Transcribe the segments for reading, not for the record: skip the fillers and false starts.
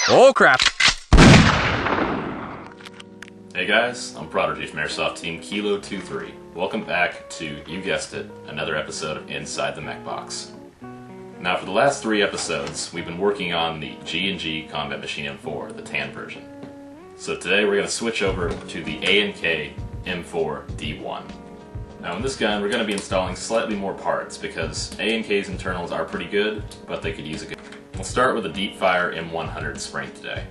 Oh crap! Hey guys, I'm Prodigy from Airsoft Team Kilo 23. Welcome back to, you guessed it, another episode of Inside the Mechbox. Now for the last 3 episodes, we've been working on the G&G Combat Machine M4, the tan version. So today we're going to switch over to the A&K M4 D1. Now in this gun we're going to be installing slightly more parts because A&K's internals are pretty good, but they could use a good. We'll start with a Deepfire M100 spring today.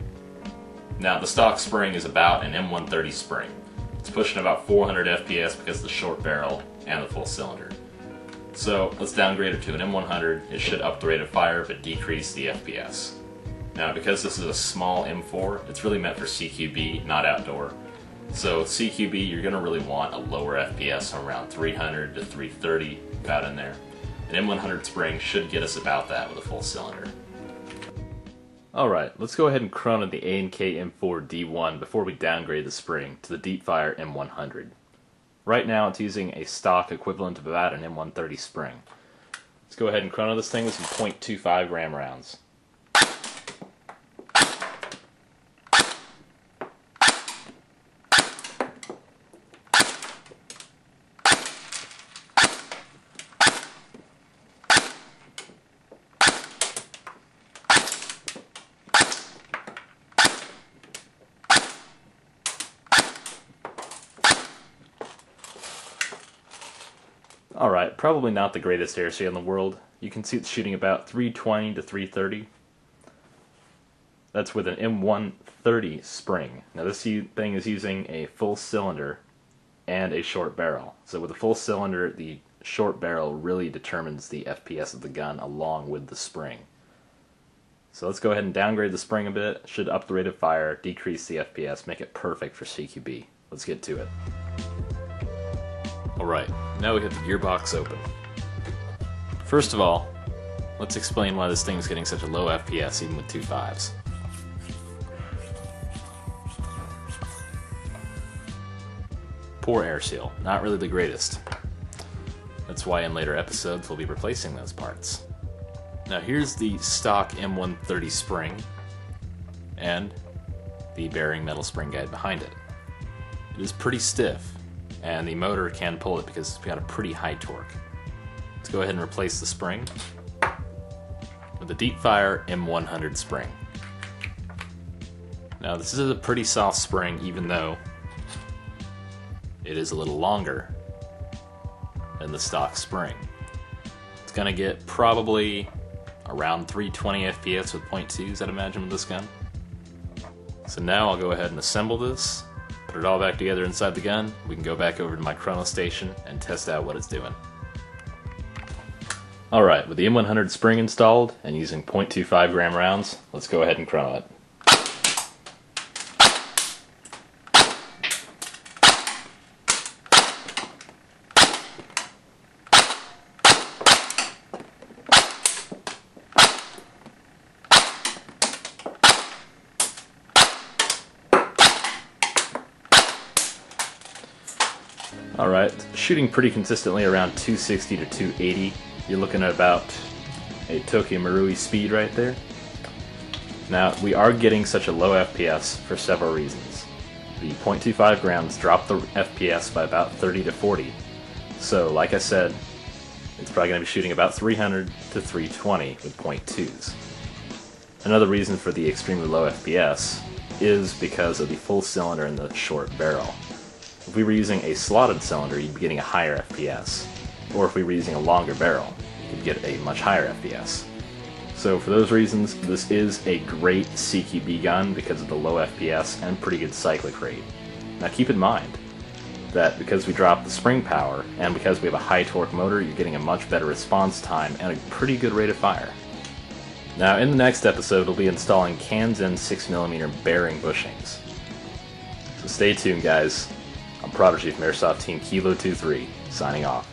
Now the stock spring is about an M130 spring. It's pushing about 400 FPS because of the short barrel and the full cylinder. So let's downgrade it to an M100. It should up the rate of fire but decrease the FPS. Now because this is a small M4, it's really meant for CQB, not outdoor. So with CQB you're going to really want a lower FPS around 300 to 330, about in there. An M100 spring should get us about that with a full cylinder. Alright, let's go ahead and chrono the A&K M4 D1 before we downgrade the spring to the Deepfire M100. Right now it's using a stock equivalent of about an M130 spring. Let's go ahead and chrono this thing with some .25 gram rounds. Alright, probably not the greatest airspeed in the world. You can see it's shooting about 320 to 330. That's with an M130 spring. Now this thing is using a full cylinder and a short barrel. So with a full cylinder, the short barrel really determines the FPS of the gun along with the spring. So let's go ahead and downgrade the spring a bit. Should up the rate of fire, decrease the FPS, make it perfect for CQB. Let's get to it. Alright, now we have the gearbox open. First of all, let's explain why this thing is getting such a low FPS even with 2.5s. Poor air seal, not really the greatest. That's why in later episodes we'll be replacing those parts. Now here's the stock M130 spring and the bearing metal spring guide behind it. It is pretty stiff, and the motor can pull it because it's got a pretty high torque. Let's go ahead and replace the spring with a Deepfire M100 spring. Now this is a pretty soft spring even though it is a little longer than the stock spring. It's going to get probably around 320 FPS with .2s, I'd imagine, with this gun. So now I'll go ahead and assemble this, put it all back together inside the gun. We can go back over to my chrono station and test out what it's doing. Alright, with the M100 spring installed and using .25 gram rounds, let's go ahead and chrono it. Alright, shooting pretty consistently around 260 to 280. You're looking at about a Tokyo Marui speed right there. Now, we are getting such a low FPS for several reasons. The .25 grams drop the FPS by about 30 to 40. So, like I said, it's probably going to be shooting about 300 to 320 with .2s. Another reason for the extremely low FPS is because of the full cylinder and the short barrel. If we were using a slotted cylinder, you'd be getting a higher FPS. Or if we were using a longer barrel, you could get a much higher FPS. So for those reasons, this is a great CQB gun because of the low FPS and pretty good cyclic rate. Now keep in mind that because we dropped the spring power, and because we have a high torque motor, you're getting a much better response time and a pretty good rate of fire. Now in the next episode, we'll be installing Kanzen 6mm bearing bushings. So stay tuned, guys. I'm Prodigy from Airsoft Team Kilo 23, signing off.